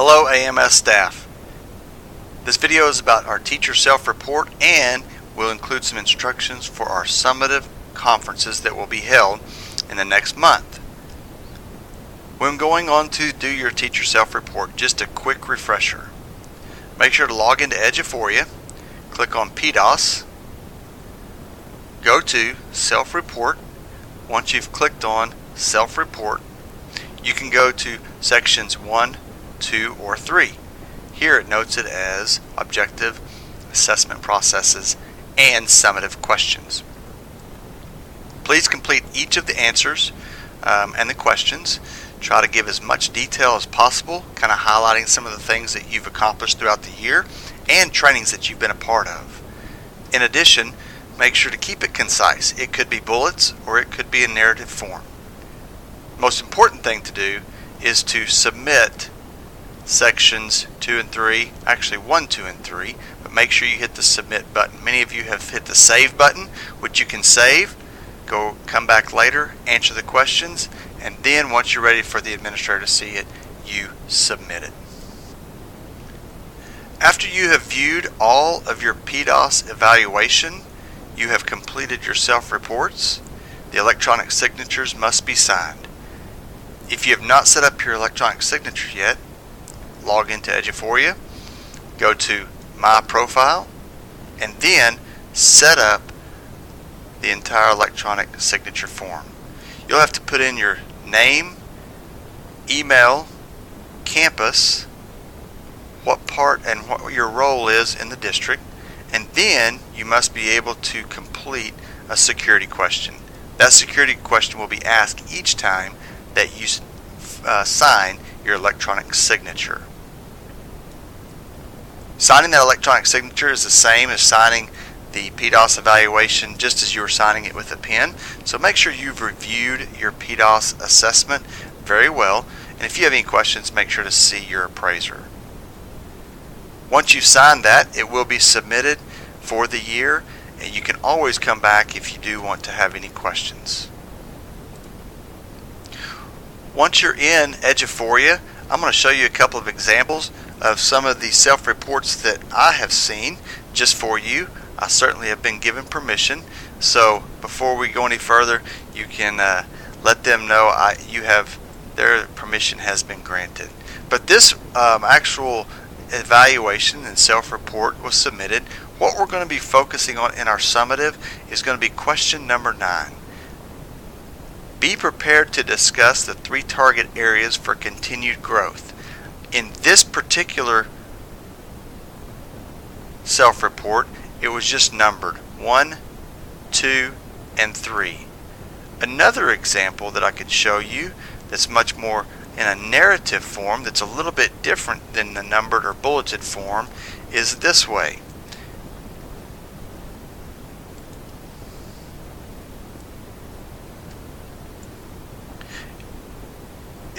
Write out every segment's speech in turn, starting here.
Hello AMS staff. This video is about our teacher self-report and will include some instructions for our summative conferences that will be held in the next month. When going on to do your teacher self-report, just a quick refresher. Make sure to log into Eduphoria, click on PDAS, go to self-report. Once you've clicked on self-report, you can go to sections 1, 2, or 3. Here it notes it as objective assessment processes and summative questions. Please complete each of the answers and the questions. Try to give as much detail as possible, kind of highlighting some of the things that you've accomplished throughout the year and trainings that you've been a part of. In addition, make sure to keep it concise. It could be bullets or it could be in narrative form. Most important thing to do is to submit sections 2 and 3, actually 1, 2, and 3, but make sure you hit the submit button. Many of you have hit the save button, which you can save, come back later, answer the questions, and then once you're ready for the administrator to see it, you submit it. After you have viewed all of your PDAS evaluation, you have completed your self-reports. The electronic signatures must be signed. If you have not set up your electronic signature yet, log into Eduphoria, go to My Profile, and then set up the entire electronic signature form. You'll have to put in your name, email, campus, what part and what your role is in the district, and then you must be able to complete a security question. That security question will be asked each time that you sign your electronic signature. Signing that electronic signature is the same as signing the PDAS evaluation, just as you were signing it with a pen. So make sure you've reviewed your PDAS assessment very well, and if you have any questions, make sure to see your appraiser. Once you've signed that, it will be submitted for the year, and you can always come back if you do want to have any questions. Once you're in Eduphoria, I'm going to show you a couple of examples of some of the self-reports that I have seen just for you. I certainly have been given permission, so before we go any further, you can let them know their permission has been granted. But this actual evaluation and self-report was submitted. What we're going to be focusing on in our summative is going to be question number 9. Be prepared to discuss the 3 target areas for continued growth. In this particular self-report, it was just numbered 1, 2, and 3. Another example that I could show you that's much more in a narrative form, that's a little bit different than the numbered or bulleted form, is this way.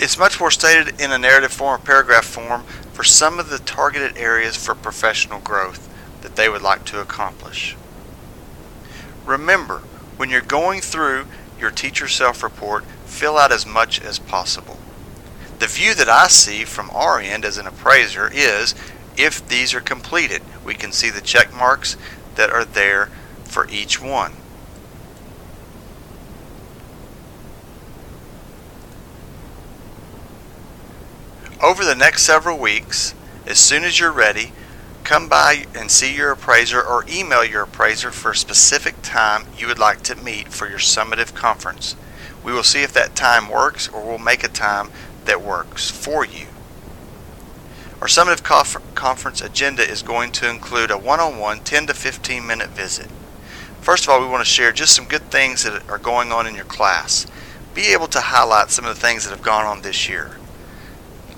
It's much more stated in a narrative form or paragraph form for some of the targeted areas for professional growth that they would like to accomplish. Remember, when you're going through your teacher self-report, fill out as much as possible. The view that I see from our end as an appraiser is if these are completed. We can see the check marks that are there for each one. Over the next several weeks, as soon as you're ready, come by and see your appraiser or email your appraiser for a specific time you would like to meet for your summative conference. We will see if that time works, or we'll make a time that works for you. Our summative conference agenda is going to include a one-on-one 10 to 15 minute visit. First of all, we want to share just some good things that are going on in your class. Be able to highlight some of the things that have gone on this year.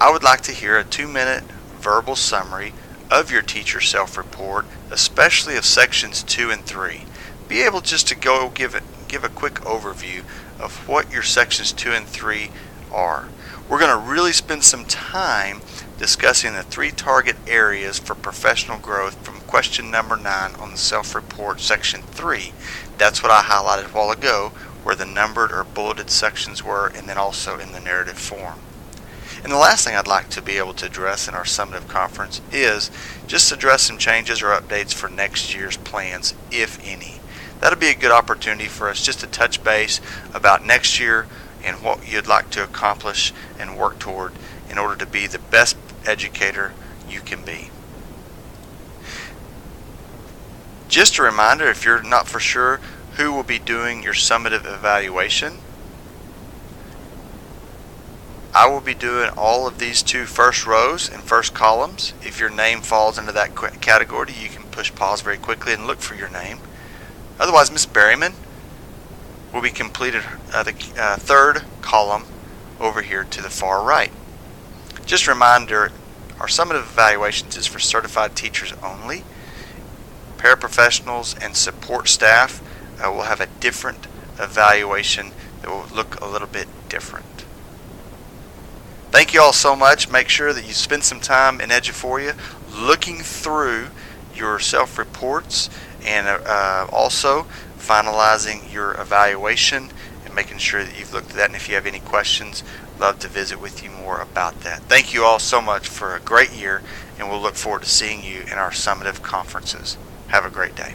I would like to hear a 2-minute verbal summary of your teacher self-report, especially of sections 2 and 3. Be able just to go give a quick overview of what your sections 2 and 3 are. We're going to really spend some time discussing the 3 target areas for professional growth from question number 9 on the self-report section 3. That's what I highlighted a while ago, where the numbered or bulleted sections were, and then also in the narrative form. And the last thing I'd like to be able to address in our summative conference is just address some changes or updates for next year's plans, if any. That'll be a good opportunity for us just to touch base about next year and what you'd like to accomplish and work toward in order to be the best educator you can be. Just a reminder, if you're not for sure who will be doing your summative evaluation, I will be doing all of these two first rows and first columns. If your name falls into that category, you can push pause very quickly and look for your name. Otherwise, Miss Berryman will be completed the third column over here to the far right. Just a reminder, our summative evaluations is for certified teachers only. Paraprofessionals and support staff will have a different evaluation that will look a little bit different. Thank you all so much. Make sure that you spend some time in Eduphoria looking through your self-reports and also finalizing your evaluation and making sure that you've looked at that. And if you have any questions, I'd love to visit with you more about that. Thank you all so much for a great year, and we'll look forward to seeing you in our summative conferences. Have a great day.